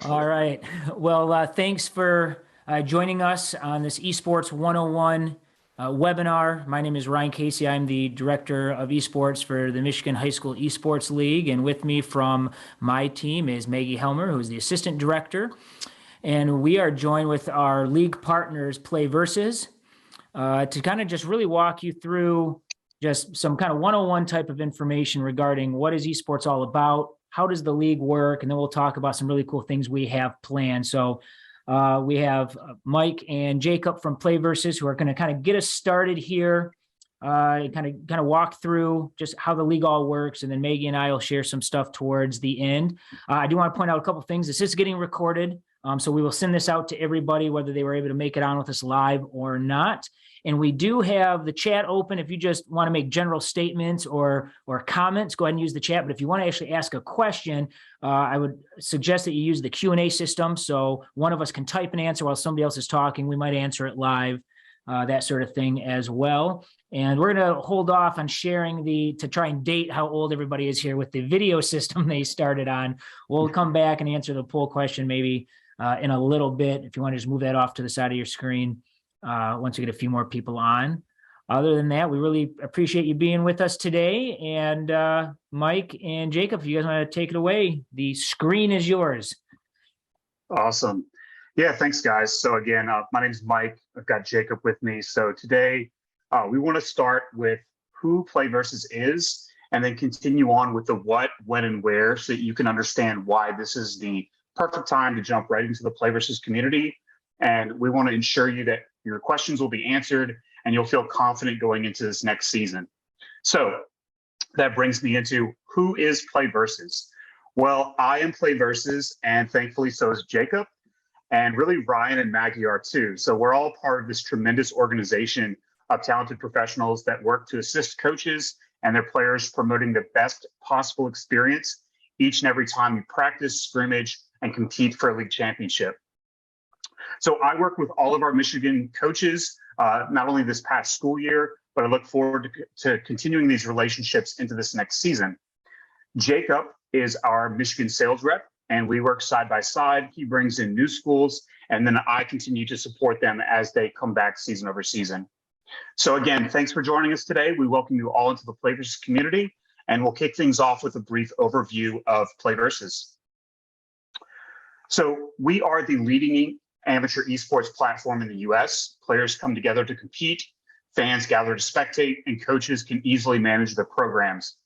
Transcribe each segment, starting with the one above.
All right. Well, thanks for joining us on this Esports 101 webinar. My name is Ryan Casey. I'm the Director of Esports for the Michigan High School Esports League. And with me from my team is Maggie Helmer, who's the Assistant Director. And we are joined with our league partners, Play Versus, to kind of just really walk you through just some kind of 101 type of information regarding what is esports all about, how does the league work, and then we'll talk about some really cool things we have planned. So we have Mike and Jacob from Play Versus who are going to kind of get us started here, kind of walk through just how the league all works, and then Maggie and I will share some stuff towards the end. I do want to point out a couple things. This is getting recorded, so we will send this out to everybody, whether they were able to make it on with us live or not. And we do have the chat open. If you just want to make general statements or comments, go ahead and use the chat. But if you want to actually ask a question, I would suggest that you use the Q&A system. So one of us can type an answer while somebody else is talking. We might answer it live, that sort of thing as well. And we're going to hold off on sharing to try and date how old everybody is here with the video system they started on. We'll come back and answer the poll question maybe in a little bit. If you want to just move that off to the side of your screen. Once we get a few more people on. Other than that, we really appreciate you being with us today. And Mike and Jacob, if you guys want to take it away, the screen is yours. Awesome. Yeah, thanks, guys. So again, my name is Mike. I've got Jacob with me. So today, we want to start with who Play Versus is, and then continue on with the what, when, and where, so that you can understand why this is the perfect time to jump right into the Play Versus community. And we want to ensure you that your questions will be answered and you'll feel confident going into this next season. So that brings me into who is Play Versus? Well, I am Play Versus, and thankfully so is Jacob. And really Ryan and Maggie are too. So we're all part of this tremendous organization of talented professionals that work to assist coaches and their players promoting the best possible experience each and every time you practice, scrimmage, and compete for a league championship. So I work with all of our Michigan coaches, not only this past school year, but I look forward to continuing these relationships into this next season. Jacob is our Michigan sales rep, and we work side by side. He brings in new schools, and then I continue to support them as they come back season over season. So again, thanks for joining us today. We welcome you all into the Play Versus community, and we'll kick things off with a brief overview of Play Versus. So we are the leading amateur esports platform in the US. Players come together to compete, fans gather to spectate, and coaches can easily manage their programs.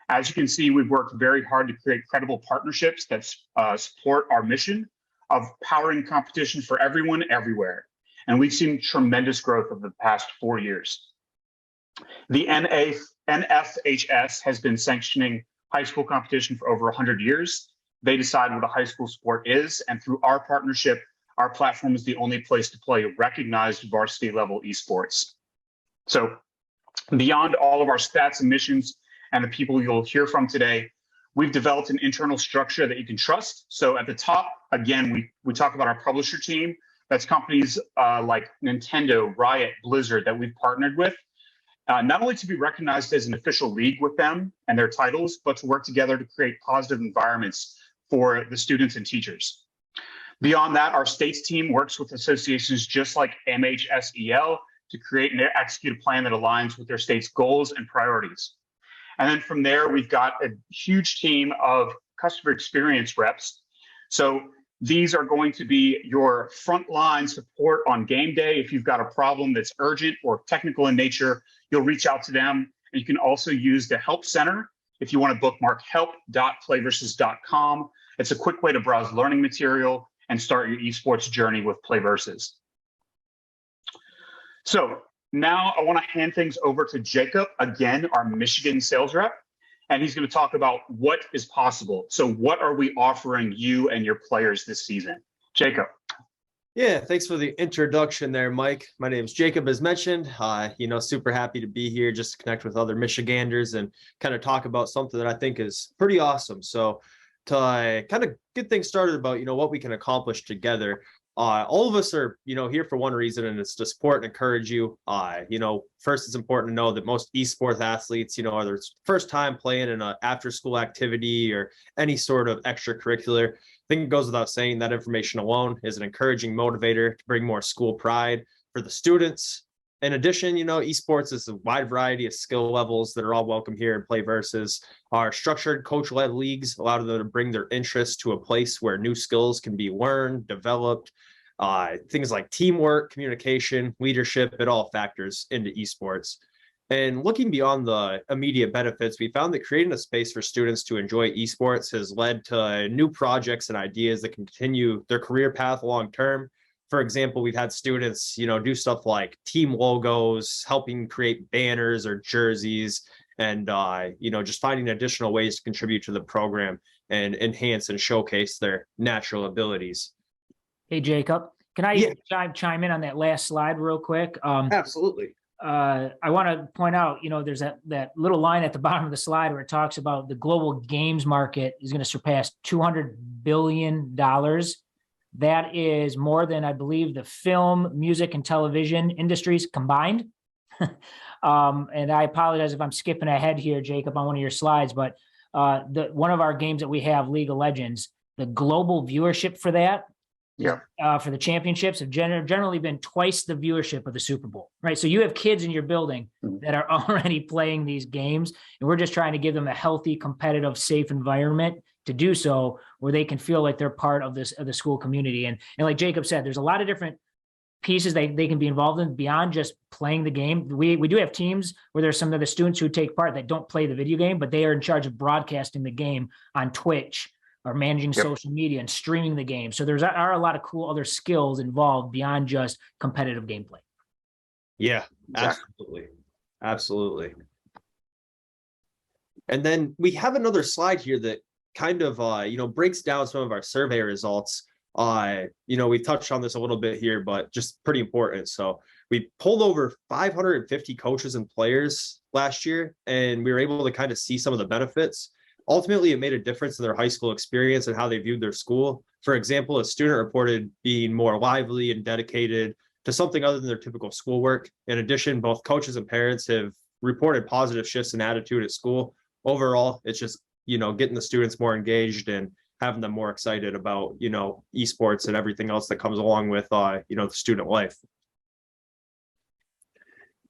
As you can see, we've worked very hard to create credible partnerships that support our mission of powering competition for everyone, everywhere. And we've seen tremendous growth over the past 4 years. The NFHS has been sanctioning high school competition for over 100 years. They decide what a high school sport is, and through our partnership, our platform is the only place to play recognized varsity level esports. So beyond all of our stats and missions and the people you'll hear from today, we've developed an internal structure that you can trust. So at the top, again, we talk about our publisher team. That's companies like Nintendo, Riot, Blizzard that we've partnered with, not only to be recognized as an official league with them and their titles, but to work together to create positive environments for the students and teachers. Beyond that, our states team works with associations just like MHSEL to create and execute a plan that aligns with their state's goals and priorities. And then from there, we've got a huge team of customer experience reps. So these are going to be your frontline support on game day. If you've got a problem that's urgent or technical in nature, you'll reach out to them. And you can also use the Help Center if you want to bookmark help.playversus.com. It's a quick way to browse learning material and start your esports journey with Play Versus. So now I want to hand things over to Jacob, again, our Michigan sales rep, and he's going to talk about what is possible. So what are we offering you and your players this season? Jacob. Yeah, thanks for the introduction there, Mike. My name is Jacob, as mentioned. Super happy to be here just to connect with other Michiganders and kind of talk about something that I think is pretty awesome. So to kind of get things started about, what we can accomplish together. All of us are, here for one reason, and it's to support and encourage you. First, it's important to know that most esports athletes, are their first time playing in an after-school activity or any sort of extracurricular. think it goes without saying that information alone is an encouraging motivator to bring more school pride for the students. In addition, esports is a wide variety of skill levels that are all welcome here in Playversus. Our structured coach-led leagues allow them to bring their interests to a place where new skills can be learned, developed. Things like teamwork, communication, leadership, it all factors into esports. And looking beyond the immediate benefits, we found that creating a space for students to enjoy esports has led to new projects and ideas that can continue their career path long term. For example, we've had students, do stuff like team logos, helping create banners or jerseys, and, just finding additional ways to contribute to the program and enhance and showcase their natural abilities. Hey, Jacob, can I chime in on that last slide real quick? Absolutely. I want to point out, there's that little line at the bottom of the slide where it talks about the global games market is going to surpass $200 billion. That is more than, I believe, the film, music, and television industries combined. And I apologize if I'm skipping ahead here, Jacob, on one of your slides, but one of our games that we have, League of Legends, the global viewership for that, for the championships have generally been twice the viewership of the Super Bowl, right? So you have kids in your building that are already playing these games, and we're just trying to give them a healthy, competitive, safe environment to do so, where they can feel like they're part of the school community. And like Jacob said, there's a lot of different pieces they can be involved in beyond just playing the game. We do have teams where there's some of the students who take part that don't play the video game, but they are in charge of broadcasting the game on Twitch or managing social media and streaming the game. So are a lot of cool other skills involved beyond just competitive gameplay. Yeah, absolutely. And then we have another slide here that kind of breaks down some of our survey results. We touched on this a little bit here, but just pretty important. So we pulled over 550 coaches and players last year, and we were able to kind of see some of the benefits. Ultimately, it made a difference in their high school experience and how they viewed their school. For example, a student reported being more lively and dedicated to something other than their typical schoolwork. In addition, both coaches and parents have reported positive shifts in attitude at school. Overall, it's just getting the students more engaged and having them more excited about, esports and everything else that comes along with, the student life.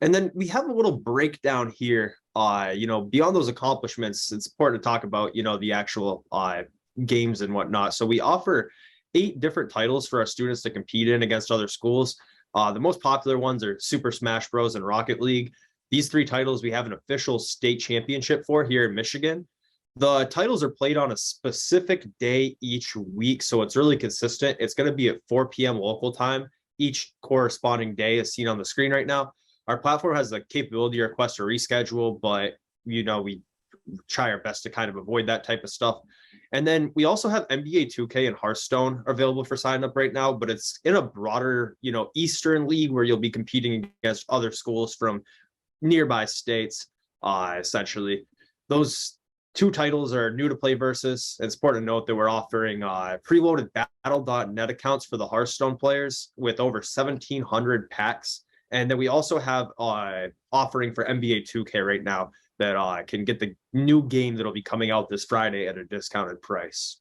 And then we have a little breakdown here, beyond those accomplishments, it's important to talk about, the actual games and whatnot. So we offer 8 different titles for our students to compete in against other schools. The most popular ones are Super Smash Bros. And Rocket League. These 3 titles we have an official state championship for here in Michigan. The titles are played on a specific day each week, so it's really consistent. It's going to be at 4 p.m. local time. Each corresponding day is seen on the screen right now. Our platform has the capability to request a reschedule, but we try our best to kind of avoid that type of stuff. And then we also have NBA 2K and Hearthstone available for sign up right now, but it's in a broader, Eastern League where you'll be competing against other schools from nearby states, essentially. Those 2 titles are new to Playversus. It's important to note that we're offering preloaded Battle.net accounts for the Hearthstone players with over 1,700 packs. And then we also have offering for NBA 2K right now that can get the new game that'll be coming out this Friday at a discounted price.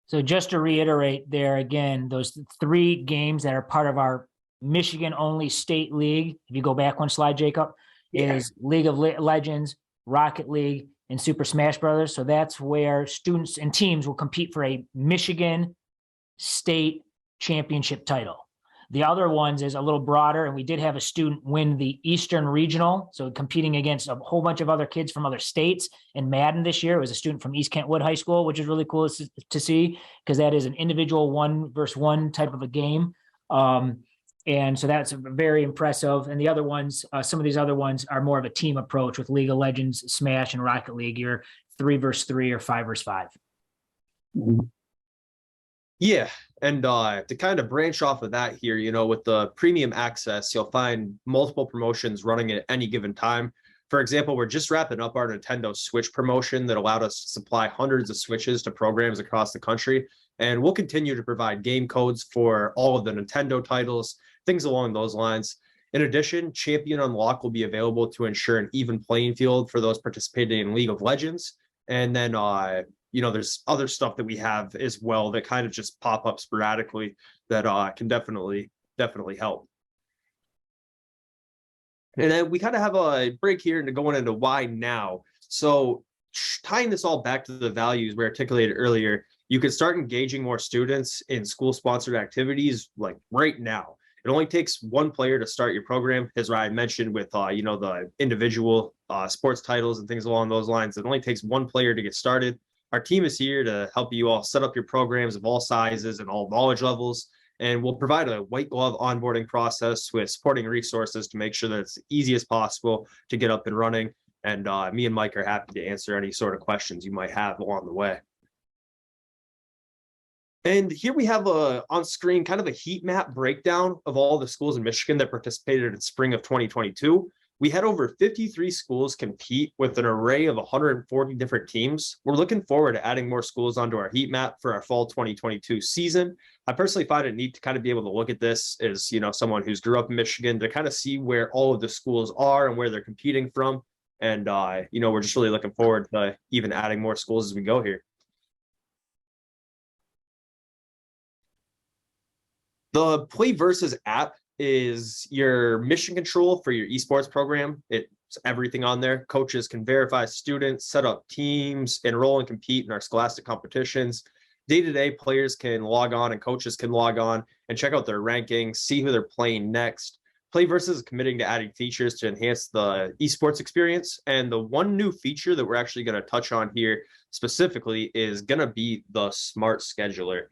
So just to reiterate there again, those 3 games that are part of our Michigan-only state league, if you go back one slide, Jacob, is League of Legends, Rocket League, and Super Smash Brothers. So that's where students and teams will compete for a Michigan state championship title. The other ones is a little broader, and we did have a student win the Eastern Regional, so competing against a whole bunch of other kids from other states in Madden this year. It was a student from East Kentwood High School, which is really cool to see because that is an individual 1-versus-1 type of a game. And so that's very impressive. And the other ones, some of these other ones are more of a team approach with League of Legends, Smash, and Rocket League. You're 3-versus-3 or 5-versus-5. Yeah. And to kind of branch off of that here, with the premium access, you'll find multiple promotions running at any given time. For example, we're just wrapping up our Nintendo Switch promotion that allowed us to supply hundreds of Switches to programs across the country. And we'll continue to provide game codes for all of the Nintendo titles, things along those lines. In addition, Champion Unlock will be available to ensure an even playing field for those participating in League of Legends. And then there's other stuff that we have as well that kind of just pop up sporadically that can definitely help. And then we kind of have a break here into going into why now. So tying this all back to the values we articulated earlier, you could start engaging more students in school-sponsored activities like right now. It only takes one player to start your program, as Ryan mentioned, with the individual sports titles and things along those lines. It only takes one player to get started. Our team is here to help you all set up your programs of all sizes and all knowledge levels. And we'll provide a white glove onboarding process with supporting resources to make sure that it's as easy as possible to get up and running. And me and Mike are happy to answer any sort of questions you might have along the way. And here we have on screen kind of a heat map breakdown of all the schools in Michigan that participated in spring of 2022. We had over 53 schools compete with an array of 140 different teams. We're looking forward to adding more schools onto our heat map for our fall 2022 season. I personally find it neat to kind of be able to look at this as, someone who's grew up in Michigan, to kind of see where all of the schools are and where they're competing from. And, we're just really looking forward to even adding more schools as we go here. The Play Versus app is your mission control for your esports program. It's everything on there. Coaches can verify students, set up teams, enroll and compete in our scholastic competitions. Day-to-day players can log on and coaches can log on and check out their rankings, see who they're playing next. Play Versus is committing to adding features to enhance the esports experience. And the one new feature that we're actually going to touch on here specifically is going to be the Smart Scheduler.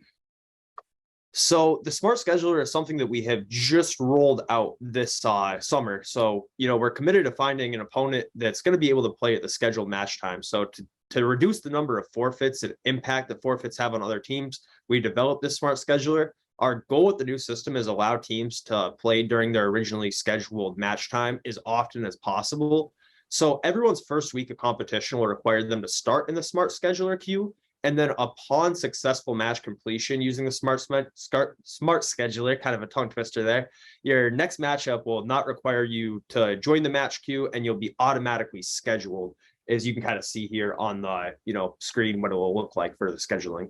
So the Smart Scheduler is something that we have just rolled out this summer. So, we're committed to finding an opponent that's going to be able to play at the scheduled match time. So to reduce the number of forfeits and impact that forfeits have on other teams, we developed this Smart Scheduler. Our goal with the new system is allow teams to play during their originally scheduled match time as often as possible. So everyone's first week of competition will require them to start in the Smart Scheduler queue. And then upon successful match completion using the Smart Scheduler, kind of a tongue twister there, your next matchup will not require you to join the match queue and you'll be automatically scheduled, as you can kind of see here on the screen what it will look like for the scheduling.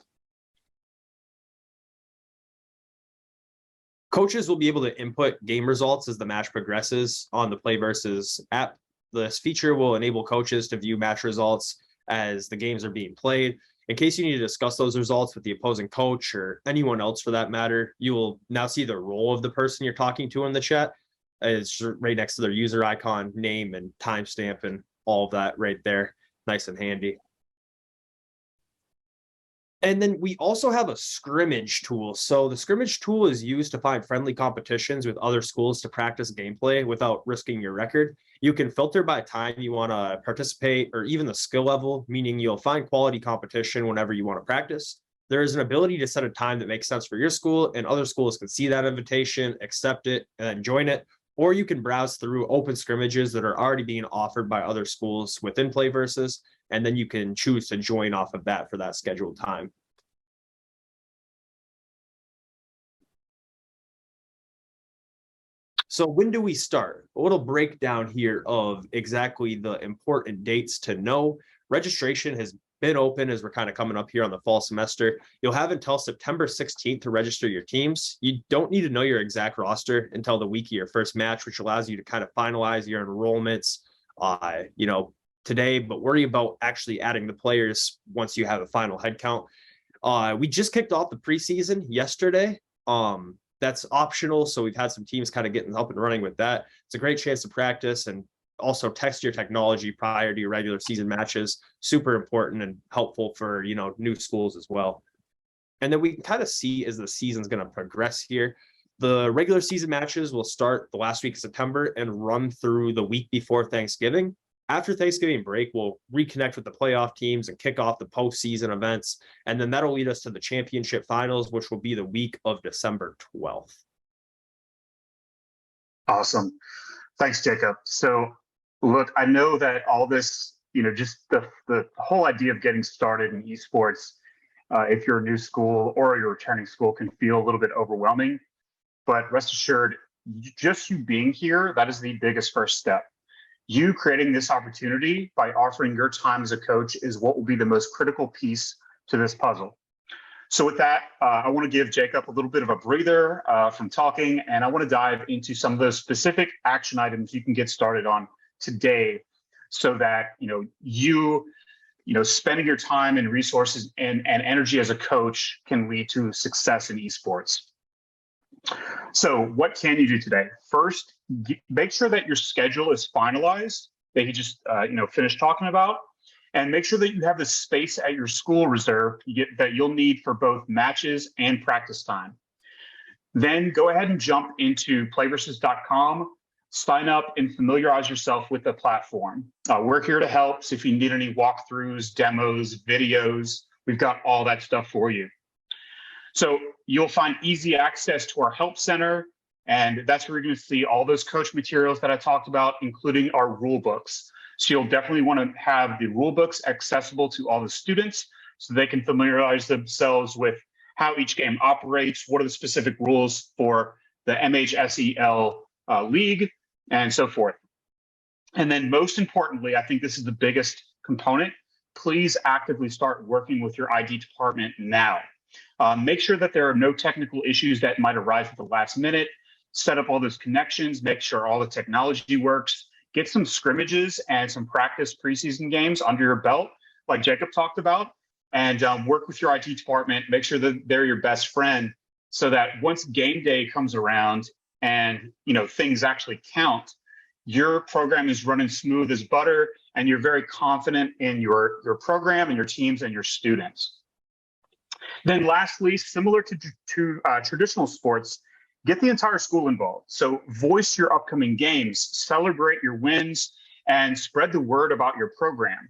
Coaches will be able to input game results as the match progresses on the Play Versus app. This feature will enable coaches to view match results as the games are being played. In case you need to discuss those results with the opposing coach or anyone else for that matter, you will now see the role of the person you're talking to in the chat. It's right next to their user icon, name, and timestamp, and all of that right there. Nice and handy. And then we also have a scrimmage tool. So the scrimmage tool is used to find friendly competitions with other schools to practice gameplay without risking your record. You can filter by time you want to participate or even the skill level, meaning you'll find quality competition whenever you want to practice. There is an ability to set a time that makes sense for your school, and other schools can see that invitation, accept it, and then join it. Or you can browse through open scrimmages that are already being offered by other schools within Play Versus, and then you can choose to join off of that for that scheduled time. So when do we start? A little breakdown here of exactly the important dates to know. Registration has been open as we're kind of coming up here on the fall semester. You'll have until September 16th to register your teams. You don't need to know your exact roster until the week of your first match, which allows you to kind of finalize your enrollments, today, but worry about actually adding the players once you have a final head count. We just kicked off the preseason yesterday. That's optional. So we've had some teams kind of getting up and running with that. It's a great chance to practice and also test your technology prior to your regular season matches. Super important and helpful for, new schools as well. And then we can kind of see as the season's going to progress here. The regular season matches will start the last week of September and run through the week before Thanksgiving. After Thanksgiving break, we'll reconnect with the playoff teams and kick off the postseason events. And then that'll lead us to the championship finals, which will be the week of December 12th. Awesome. Thanks, Jacob. So look, I know that all this, just the whole idea of getting started in esports, if you're a new school or you're a returning school, can feel a little bit overwhelming. But rest assured, just you being here, that is the biggest first step. You creating this opportunity by offering your time as a coach is what will be the most critical piece to this puzzle. So with that, I want to give Jacob a little bit of a breather from talking, and I want to dive into some of those specific action items you can get started on today, so that spending your time and resources and energy as a coach can lead to success in esports. So what can you do today? First, make sure that your schedule is finalized, that you just finished talking about, and make sure that you have the space at your school reserved that you'll need for both matches and practice time. Then go ahead and jump into playversus.com, sign up and familiarize yourself with the platform. We're here to help. So if you need any walkthroughs, demos, videos, we've got all that stuff for you. So you'll find easy access to our help center, and that's where you're going to see all those coach materials that I talked about, including our rule books. So you'll definitely want to have the rule books accessible to all the students so they can familiarize themselves with how each game operates, what are the specific rules for the MHSEL league, and so forth. And then most importantly, I think this is the biggest component, please actively start working with your ID department now. Make sure that there are no technical issues that might arise at the last minute, set up all those connections, make sure all the technology works, get some scrimmages and some practice preseason games under your belt, like Jacob talked about, and work with your IT department, make sure that they're your best friend, so that once game day comes around and things actually count, your program is running smooth as butter and you're very confident in your program and your teams and your students. Then lastly, similar to traditional sports, get the entire school involved. So voice your upcoming games, celebrate your wins, and spread the word about your program.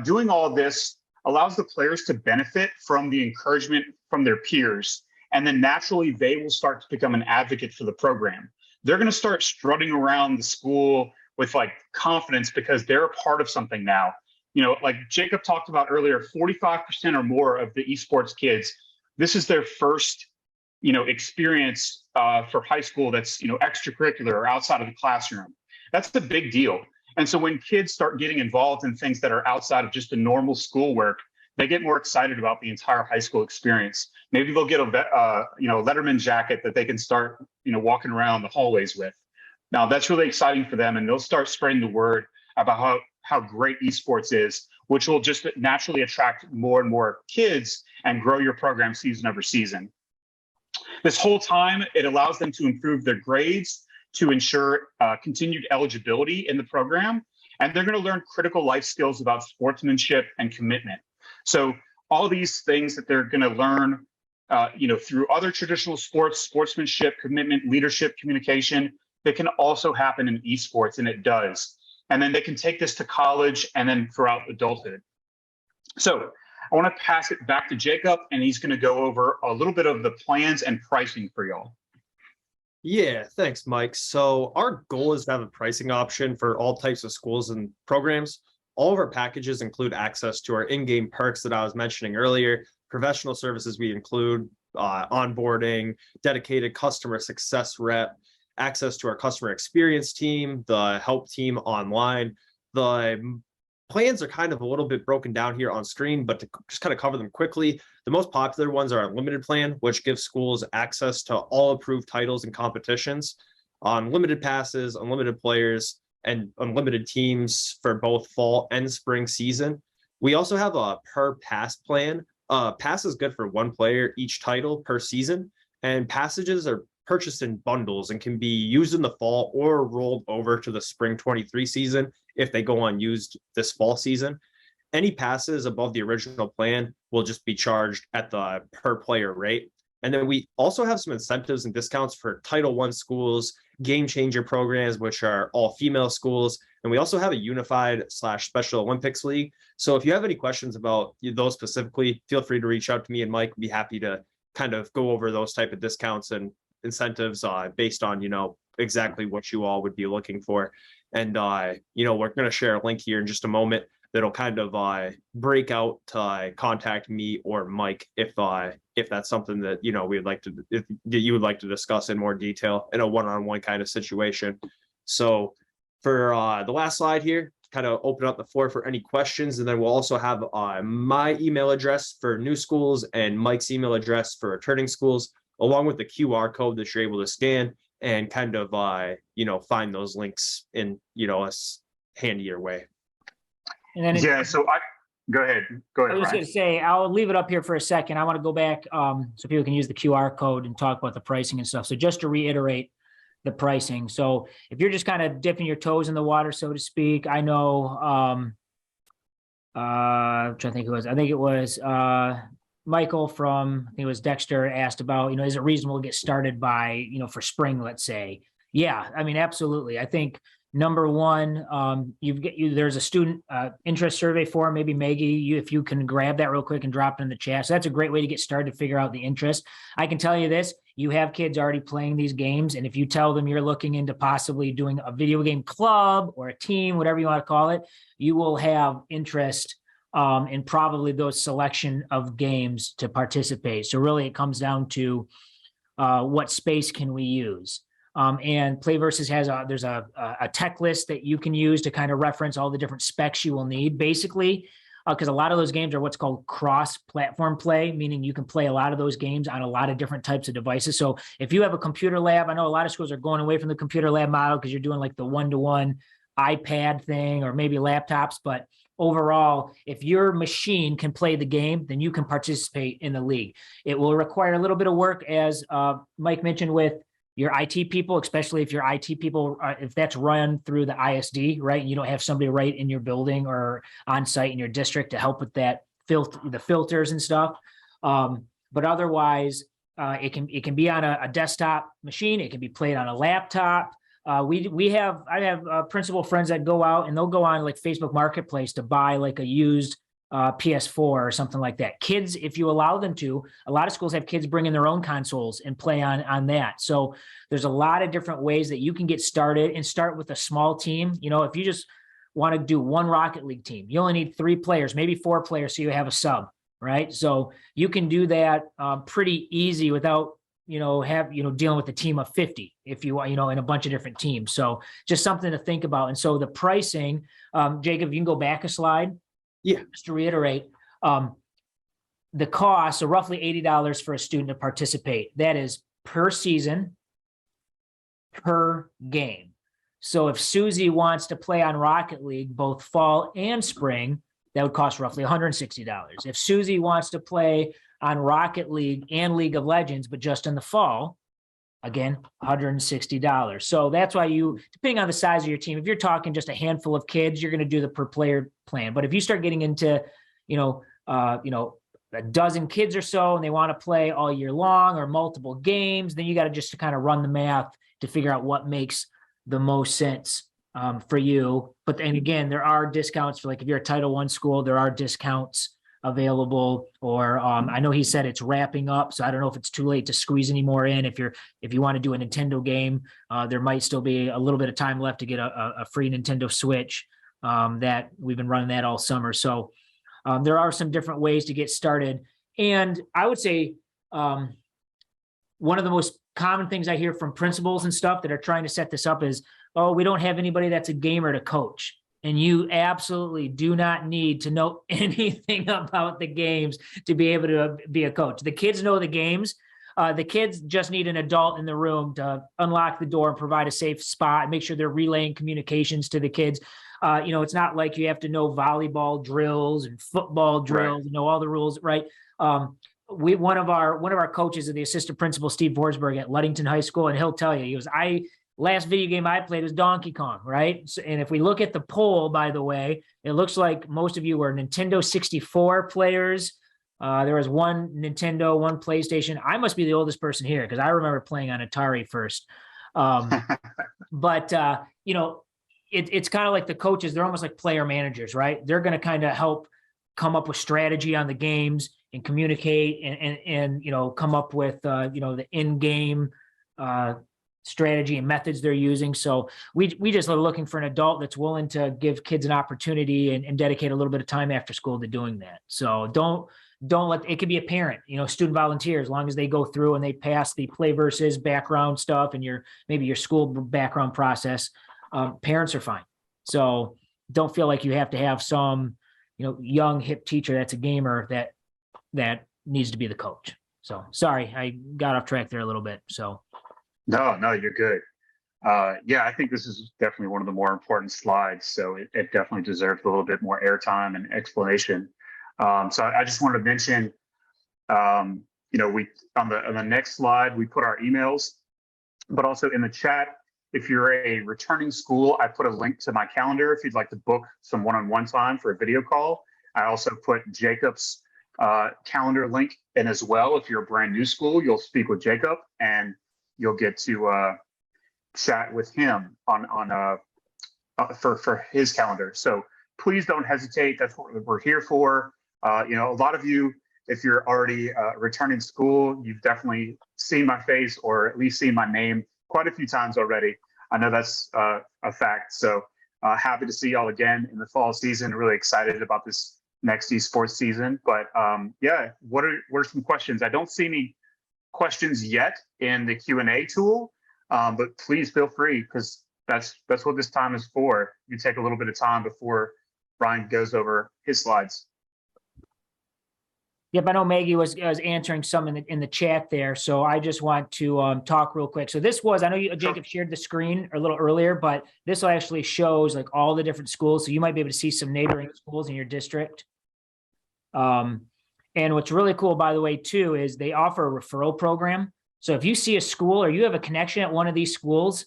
Doing all this allows the players to benefit from the encouragement from their peers, and then naturally they will start to become an advocate for the program. They're going to start strutting around the school with confidence because they're a part of something now. Like Jacob talked about earlier, 45% or more of the esports kids, this is their first experience for high school that's extracurricular or outside of the classroom. That's a big deal. And so when kids start getting involved in things that are outside of just the normal schoolwork, they get more excited about the entire high school experience. Maybe they'll get a Letterman jacket that they can start walking around the hallways with. Now that's really exciting for them, and they'll start spreading the word about how great esports is, which will just naturally attract more and more kids and grow your program season over season. This whole time, it allows them to improve their grades, to ensure continued eligibility in the program, and they're going to learn critical life skills about sportsmanship and commitment. So all these things that they're going to learn, through other traditional sports, sportsmanship, commitment, leadership, communication, that can also happen in esports, and it does. And then they can take this to college and then throughout adulthood. So I want to pass it back to Jacob, and he's going to go over a little bit of the plans and pricing for y'all. Yeah, thanks, Mike. So our goal is to have a pricing option for all types of schools and programs. All of our packages include access to our in-game perks that I was mentioning earlier, professional services we include, onboarding, dedicated customer success rep, access to our customer experience team, the help team online. The plans are kind of a little bit broken down here on screen, but to just kind of cover them quickly, the most popular ones are unlimited plan, which gives schools access to all approved titles and competitions, unlimited passes, unlimited players, and unlimited teams for both fall and spring season. We also have a per pass plan. Pass is good for one player each title per season, and passages are purchased in bundles and can be used in the fall or rolled over to the spring 23 season if they go unused this fall season. Any passes above the original plan will just be charged at the per player rate. And then we also have some incentives and discounts for Title I schools, game changer programs, which are all female schools. And we also have a unified/Special Olympics league. So if you have any questions about those specifically, feel free to reach out to me and Mike. I'd be happy to kind of go over those type of discounts and incentives based on, exactly what you all would be looking for. And, we're going to share a link here in just a moment that'll kind of break out to contact me or Mike if that's something that, you would like to discuss in more detail in a one-on-one kind of situation. So for the last slide here, kind of open up the floor for any questions. And then we'll also have my email address for new schools and Mike's email address for returning schools, along with the QR code that you're able to scan and kind of, find those links in, a handier way. And then Yeah, go ahead. I was Ryan. going to say, I'll leave it up here for a second. I want to go back so people can use the QR code and talk about the pricing and stuff. So just to reiterate the pricing. So if you're just kind of dipping your toes in the water, so to speak, I know, I'm trying to think who it was. I think it was Michael from, I think it was Dexter, asked about, is it reasonable to get started by, for spring, let's say. Yeah, I mean, absolutely. I think number one, there's a student interest survey form. Maybe Maggie, if you can grab that real quick and drop it in the chat. So that's a great way to get started to figure out the interest. I can tell you this, you have kids already playing these games. And if you tell them you're looking into possibly doing a video game club or a team, whatever you want to call it, you will have interest in probably those selection of games to participate. So really it comes down to what space can we use? And PlayVersus has there's a tech list that you can use to kind of reference all the different specs you will need, basically, because a lot of those games are what's called cross-platform play, meaning you can play a lot of those games on a lot of different types of devices. So if you have a computer lab, I know a lot of schools are going away from the computer lab model because you're doing like the one-to-one iPad thing or maybe laptops, but overall, if your machine can play the game, then you can participate in the league. It will require a little bit of work, as Mike mentioned, with your IT people, especially if your IT people, if that's run through the ISD, right? And you don't have somebody right in your building or on site in your district to help with that the filters and stuff. But otherwise, it can be on a desktop machine. It can be played on a laptop. I have principal friends that go out and they'll go on like Facebook Marketplace to buy like a used PS4 or something like that. Kids, if you allow them to, a lot of schools have kids bring in their own consoles and play on that. So there's a lot of different ways that you can get started and start with a small team. If you just want to do one Rocket League team, you only need 3 players, maybe 4 players, so you have a sub, right? So you can do that pretty easy without dealing with a team of 50 if you in a bunch of different teams. So just something to think about. And so the pricing, Jacob, you can go back a slide. Yeah. Just to reiterate, the cost, so roughly $80 for a student to participate. That is per season, per game. So if Susie wants to play on Rocket League, both fall and spring, that would cost roughly $160. If Susie wants to play on Rocket League and League of Legends, but just in the fall, again, $160. So that's why depending on the size of your team, if you're talking just a handful of kids, you're going to do the per player plan. But if you start getting into, a dozen kids or so, and they want to play all year long or multiple games, then you got to just kind of run the math to figure out what makes the most sense for you. But then again, there are discounts for, like, if you're a Title I school, there are discounts available, or I know he said it's wrapping up, so I don't know if it's too late to squeeze any more in. If you want to do a Nintendo game, there might still be a little bit of time left to get a free Nintendo Switch. That we've been running that all summer. So there are some different ways to get started. And I would say one of the most common things I hear from principals and stuff that are trying to set this up is, oh, we don't have anybody that's a gamer to coach. And you absolutely do not need to know anything about the games to be able to be a coach. The kids know the games. The kids just need an adult in the room to unlock the door and provide a safe spot and make sure they're relaying communications to the kids. It's not like you have to know volleyball drills and football drills, right, know all the rules, right? One of our coaches is the assistant principal, Steve Forsberg, at Ludington High School, and he'll tell you, he goes, last video game I played was Donkey Kong, right? So, and if we look at the poll, by the way, it looks like most of you were Nintendo 64 players. There was one Nintendo, one PlayStation. I must be the oldest person here because I remember playing on Atari first. But it's kind of like the coaches. They're almost like player managers, right? They're going to kind of help come up with strategy on the games and communicate and come up with, the in-game strategy and methods they're using. So we just are looking for an adult that's willing to give kids an opportunity and dedicate a little bit of time after school to doing that. So don't let, it could be a parent, student volunteer, as long as they go through and they pass the PlayVersus background stuff and maybe your school background process. parents are fine. So don't feel like you have to have some, young hip teacher that's a gamer that needs to be the coach. So sorry, I got off track there a little bit. So No, you're good. Yeah, I think this is definitely one of the more important slides. So it definitely deserves a little bit more airtime and explanation. So I just wanted to mention, we on the next slide, we put our emails, but also in the chat, if you're a returning school, I put a link to my calendar if you'd like to book some one-on-one time for a video call. I also put Jacob's calendar link in as well. If you're a brand new school, you'll speak with Jacob and you'll get to chat with him for his calendar. So please don't hesitate. That's what we're here for. A lot of you, if you're already returning school, you've definitely seen my face or at least seen my name quite a few times already. I know that's a fact. So happy to see y'all again in the fall season. Really excited about this next esports season. But yeah, what are some questions? I don't see any questions yet in the Q&A tool, but please feel free, because that's what this time is for. You take a little bit of time before Ryan goes over his slides. Yep, I know Maggie was answering some in the chat there, so I just want to talk real quick. So this was, I know Jacob shared the screen a little earlier, but this actually shows like all the different schools, so you might be able to see some neighboring schools in your district. And what's really cool, by the way, too, is they offer a referral program. So if you see a school or you have a connection at one of these schools,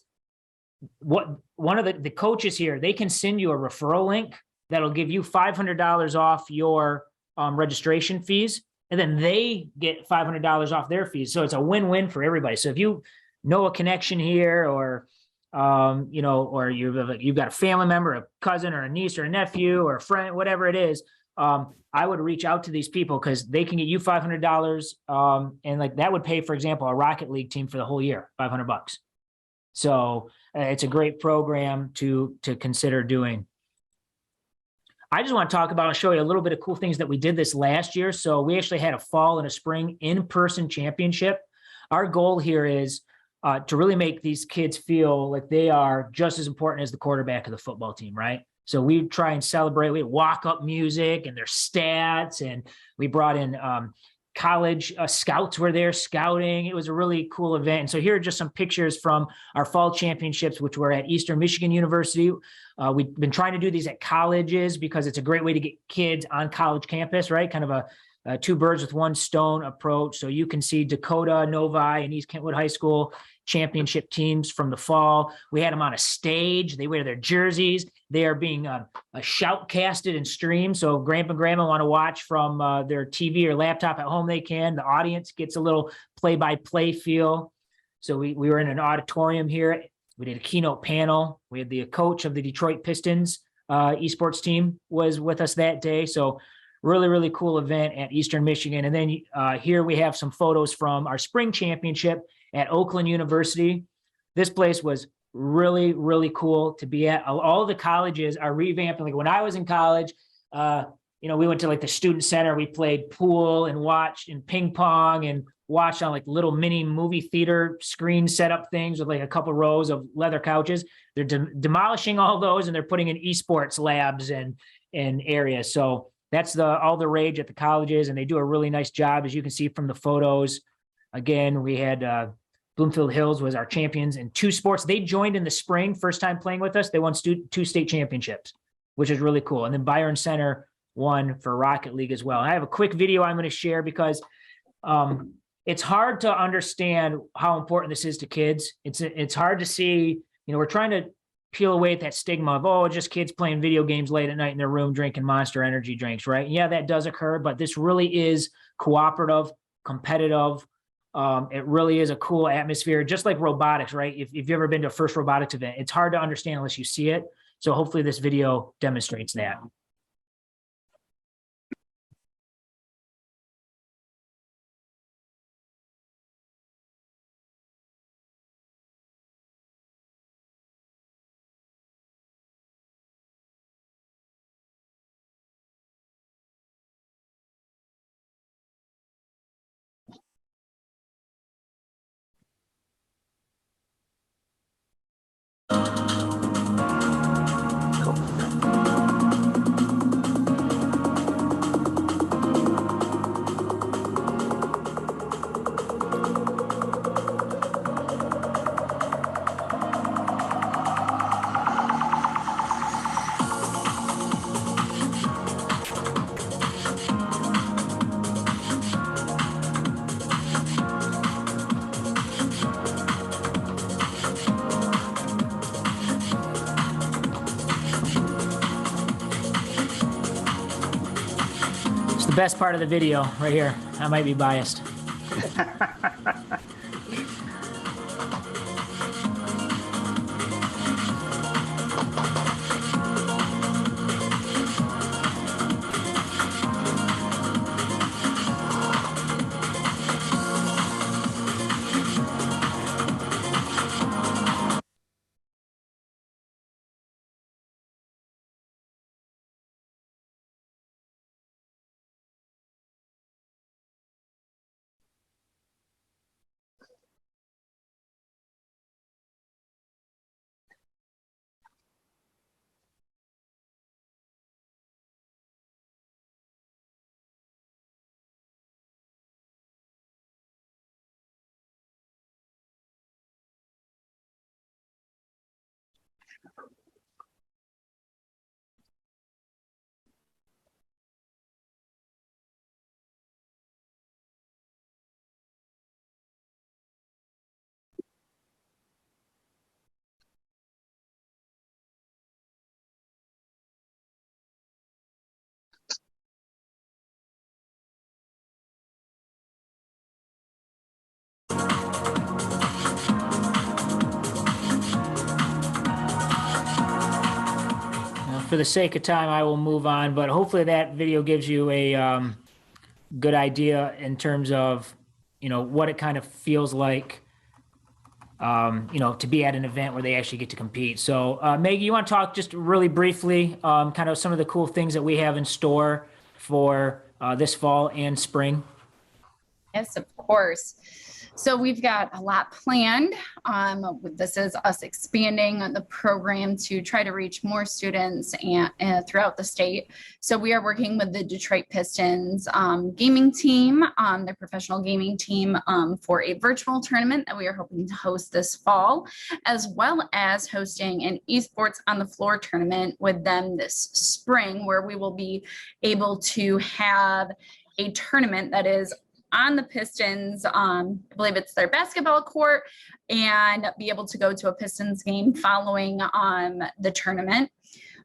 one of the coaches here, they can send you a referral link that'll give you $500 off your registration fees, and then they get $500 off their fees. So it's a win-win for everybody. So if you know a connection here, or or you've got a family member, a cousin, or a niece, or a nephew, or a friend, whatever it is, I would reach out to these people because they can get you $500, and like that would pay, for example, a Rocket League team for the whole year, $500. So it's a great program to consider doing. I just want to talk about and show you a little bit of cool things that we did this last year. So we actually had a fall and a spring in-person championship. Our goal here is to really make these kids feel like they are just as important as the quarterback of the football team, right? So we try and celebrate. We had walk-up music and their stats, and we brought in college scouts were there scouting. It was a really cool event. And so here are just some pictures from our fall championships, which were at Eastern Michigan University. We've been trying to do these at colleges because it's a great way to get kids on college campus, right? Kind of a two birds with one stone approach. So you can see Dakota, Novi, and East Kentwood High School championship teams from the fall. We had them on a stage. They wear their jerseys. They are being shoutcasted and streamed. So if grandpa and grandma want to watch from their TV or laptop at home, they can. The audience gets a little play-by-play feel. So we were in an auditorium here. We did a keynote panel. We had the coach of the Detroit Pistons esports team was with us that day. So really, really cool event at Eastern Michigan. And then here we have some photos from our spring championship at Oakland University. This place was really, really cool to be at. All the colleges are revamping. Like when I was in college, we went to like the student center. We played pool and watched and ping pong and watched on like little mini movie theater screen setup things with like a couple rows of leather couches. They're demolishing all those and they're putting in esports labs and areas. So that's all the rage at the colleges, and they do a really nice job, as you can see from the photos. Again, we had Bloomfield Hills was our champions in two sports. They joined in the spring, first time playing with us. They won two state championships, which is really cool. And then Byron Center won for Rocket League as well. And I have a quick video I'm going to share because it's hard to understand how important this is to kids. It's hard to see, we're trying to peel away at that stigma of, just kids playing video games late at night in their room, drinking Monster energy drinks, right? Yeah, that does occur, but this really is cooperative, competitive. It really is a cool atmosphere, just like robotics, right? If you've ever been to a FIRST robotics event, it's hard to understand unless you see it. So hopefully this video demonstrates that. best part of the video right here. I might be biased. For the sake of time, I will move on, but hopefully that video gives you a good idea in terms of, what it kind of feels like, to be at an event where they actually get to compete. So, Maggie, you want to talk just really briefly, kind of some of the cool things that we have in store for this fall and spring? Yes, of course. So we've got a lot planned. This is us expanding the program to try to reach more students and throughout the state. So we are working with the Detroit Pistons gaming team, their professional gaming team, for a virtual tournament that we are hoping to host this fall, as well as hosting an esports on the floor tournament with them this spring, where we will be able to have a tournament that is on the Pistons, I believe it's their basketball court, and be able to go to a Pistons game following the tournament.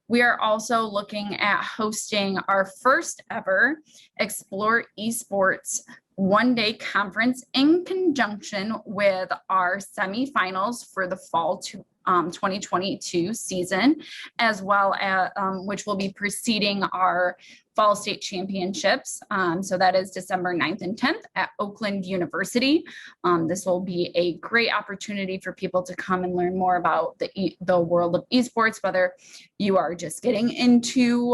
We are also looking at hosting our first ever Explore Esports one-day conference in conjunction with our semifinals for the fall 2022 season, as well as which will be preceding our fall state championships. So that is December 9th and 10th at Oakland University. This will be a great opportunity for people to come and learn more about the world of esports, whether you are just getting into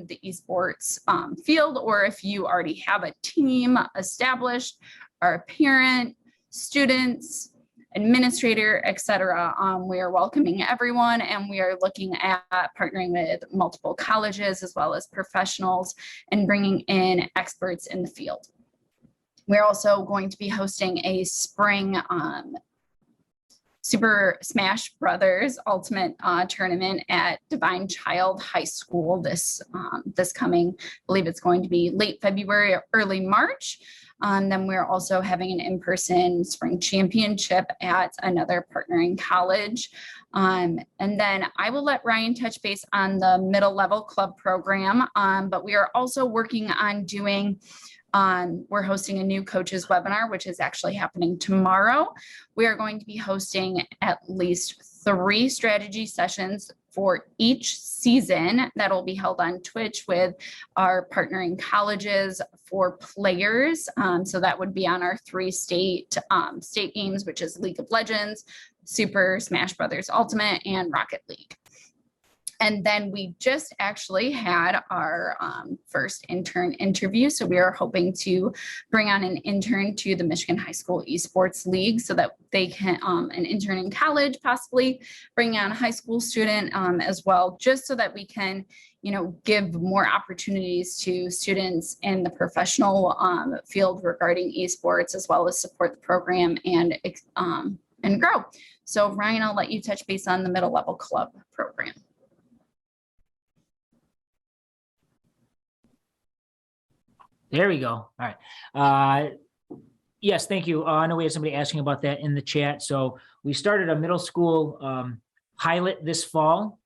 the esports field, or if you already have a team established, or a parent, students, administrator, etc. We are welcoming everyone, and we are looking at partnering with multiple colleges as well as professionals and bringing in experts in the field. We're also going to be hosting a spring Super Smash Brothers Ultimate tournament at Divine Child High School this coming, I believe it's going to be late February or early March. Then we're also having an in-person spring championship at another partnering college. And then I will let Ryan touch base on the middle level club program, but we are also working on doing we're hosting a new coaches webinar, which is actually happening tomorrow. We are going to be hosting at least 3 strategy sessions for each season that will be held on Twitch with our partnering colleges for players. So that would be on our 3 state games, which is League of Legends, Super Smash Brothers Ultimate, and Rocket League. And then we just actually had our first intern interview. So we are hoping to bring on an intern to the Michigan High School Esports League so that they can, an intern in college, possibly bring on a high school student as well, just so that we can, give more opportunities to students in the professional field regarding esports, as well as support the program and grow. So Ryan, I'll let you touch base on the middle level club program. There we go. All right. Yes, thank you. I know we had somebody asking about that in the chat. So we started a middle school pilot this fall,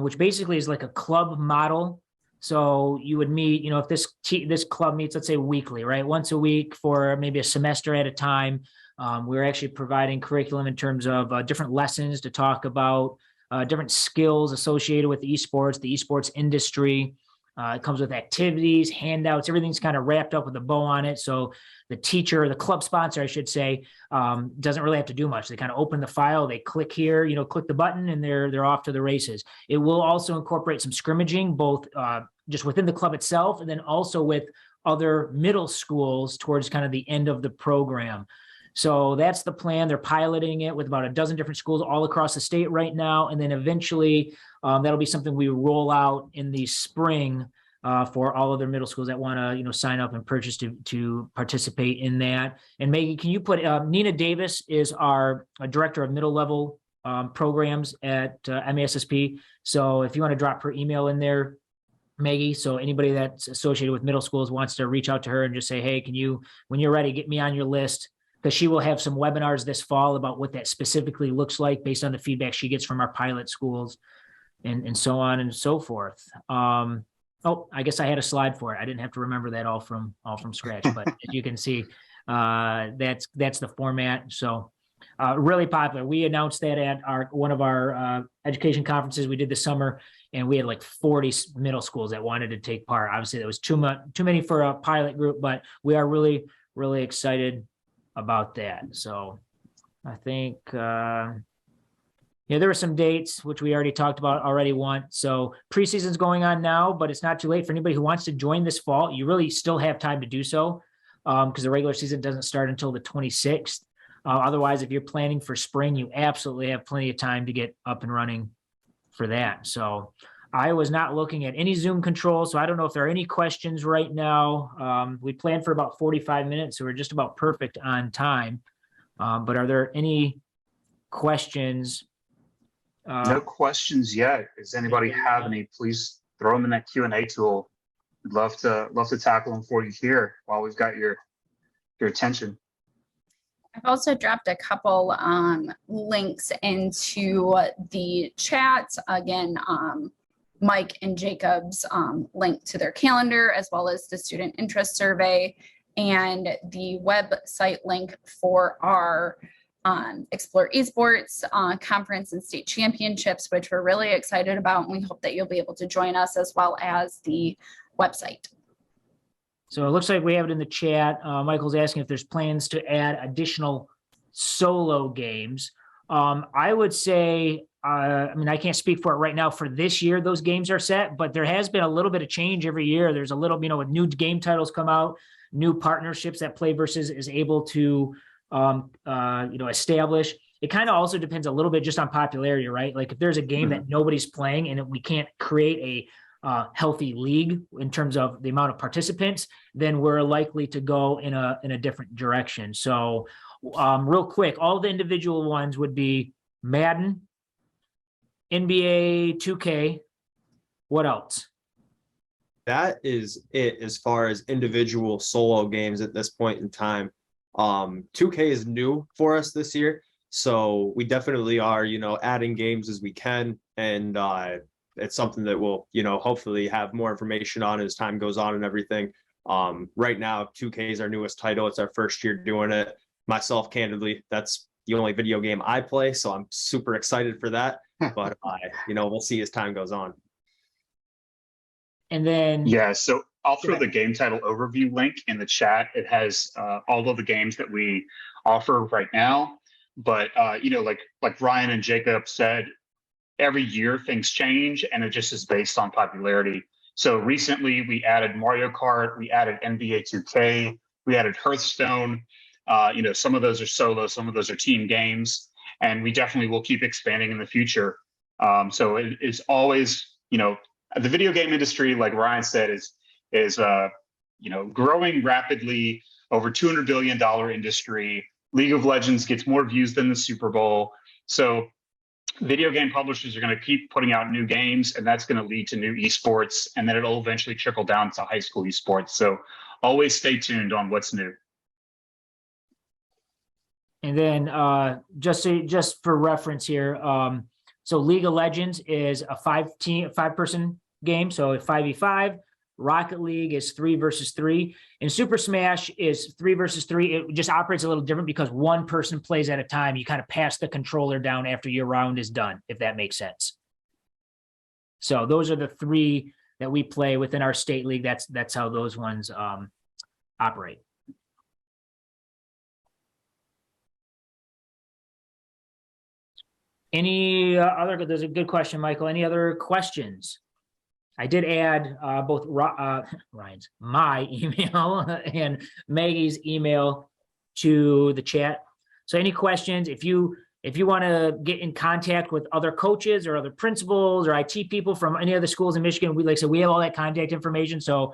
which basically is like a club model So you would meet, if this club meets, let's say weekly, right? Once a week for maybe a semester at a time. We're actually providing curriculum in terms of different lessons to talk about different skills associated with esports, the esports industry. It comes with activities, handouts, everything's kind of wrapped up with a bow on it. So the teacher, the club sponsor, I should say, doesn't really have to do much. They kind of open the file, they click here, click the button, and they're off to the races. It will also incorporate some scrimmaging, both just within the club itself, and then also with other middle schools towards kind of the end of the program. So that's the plan. They're piloting it with about a dozen different schools all across the state right now. And then eventually that'll be something we roll out in the spring for all other middle schools that want to, sign up and purchase to participate in that. And Maggie, can you put Nina Davis is our director of middle level programs at MASSP. So if you want to drop her email in there, Maggie, so anybody that's associated with middle schools wants to reach out to her and just say, hey, can you, when you're ready, get me on your list, because she will have some webinars this fall about what that specifically looks like based on the feedback she gets from our pilot schools and so on and so forth. Oh, I guess I had a slide for it. I didn't have to remember that all from scratch, but as you can see, that's the format. So really popular. We announced that at one of our education conferences we did this summer, and we had like 40 middle schools that wanted to take part. Obviously, that was too many for a pilot group, but we are really, really excited about that. So I think, there were some dates, which we already talked about already once. So preseason's going on now, but it's not too late for anybody who wants to join this fall. You really still have time to do so because the regular season doesn't start until the 26th. Otherwise, if you're planning for spring, you absolutely have plenty of time to get up and running for that. So I was not looking at any Zoom controls, so I don't know if there are any questions right now. We planned for about 45 minutes, so we're just about perfect on time. But are there any questions? No questions yet. Does anybody have any? Please throw them in that Q&A tool. We'd love to tackle them for you here while we've got your attention. I've also dropped a couple links into the chat. Again, Mike and Jacob's link to their calendar, as well as the student interest survey and the website link for our Explore Esports conference and state championships, which we're really excited about. And we hope that you'll be able to join us, as well as the website. So it looks like we have it in the chat. Michael's asking if there's plans to add additional solo games. I would say, I can't speak for it right now. For this year, those games are set, but there has been a little bit of change every year. There's a little, with new game titles come out, new partnerships that PlayVersus is able to, establish. It kind of also depends a little bit just on popularity, right? Like if there's a game that nobody's playing and we can't create a healthy league in terms of the amount of participants, then we're likely to go in a different direction. So real quick, all the individual ones would be Madden, NBA 2K. What else? That is it as far as individual solo games at this point in time. 2K is new for us this year, so we definitely are, adding games as we can, and it's something that we'll, hopefully have more information on as time goes on and everything. Right now, 2K is our newest title. It's our first year doing it. Myself, candidly, that's the only video game I play, so I'm super excited for that. But we'll see as time goes on. And then So I'll throw the game title overview link in the chat. It has all of the games that we offer right now. But like Ryan and Jacob said, every year things change, and it just is based on popularity. So recently we added Mario Kart, we added NBA 2K, we added Hearthstone. Some of those are solo, some of those are team games, and we definitely will keep expanding in the future. So it is always, the video game industry, like Ryan said, is growing rapidly. Over $200 billion industry. League of Legends gets more views than the Super Bowl. So video game publishers are going to keep putting out new games, and that's going to lead to new esports, and then it'll eventually trickle down to high school esports. So always stay tuned on what's new. And then just for reference here, so League of Legends is a five-person game. So at 5v5, Rocket League is 3 versus 3, and Super Smash is 3 versus 3. It just operates a little different because one person plays at a time. You kind of pass the controller down after your round is done, if that makes sense. So those are the 3 that we play within our state league. That's how those ones operate. Any other? There's a good question, Michael. Any other questions? I did add both Ryan's, my email and Maggie's email to the chat. So any questions, if you want to get in contact with other coaches or other principals or IT people from any other schools in Michigan, like I said, we have all that contact information. So,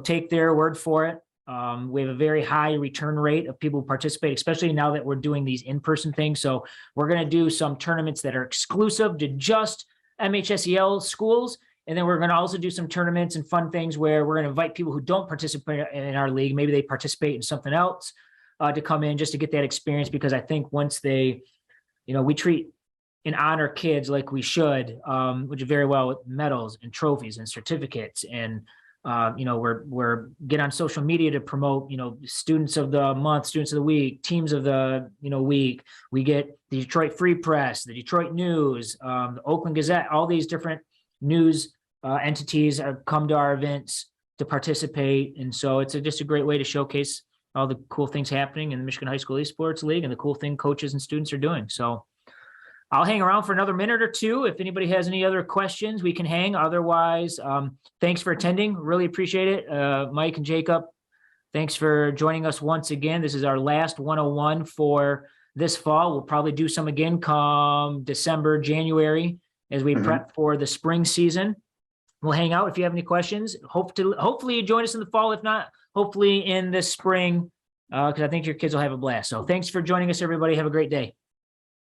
take their word for it. We have a very high return rate of people who participate, especially now that we're doing these in-person things. So we're going to do some tournaments that are exclusive to just MHSEL schools. And then we're going to also do some tournaments and fun things where we're going to invite people who don't participate in our league. Maybe they participate in something else to come in just to get that experience. Because I think once they, we treat and honor kids like we should, which is very well with medals and trophies and certificates. And, we're get on social media to promote, students of the month, students of the week, teams of the, week. We get the Detroit Free Press, the Detroit News, the Oakland Gazette, all these different news entities come to our events to participate. And so it's just a great way to showcase all the cool things happening in the Michigan High School Esports League and the cool thing coaches and students are doing. So I'll hang around for another minute or two. If anybody has any other questions, we can hang. Otherwise, thanks for attending. Really appreciate it. Mike and Jacob, thanks for joining us once again. This is our last 101 for this fall. We'll probably do some again come December, January, as we prep for the spring season. We'll hang out if you have any questions. Hopefully you join us in the fall. If not, hopefully in the spring, because I think your kids will have a blast. So thanks for joining us, everybody. Have a great day.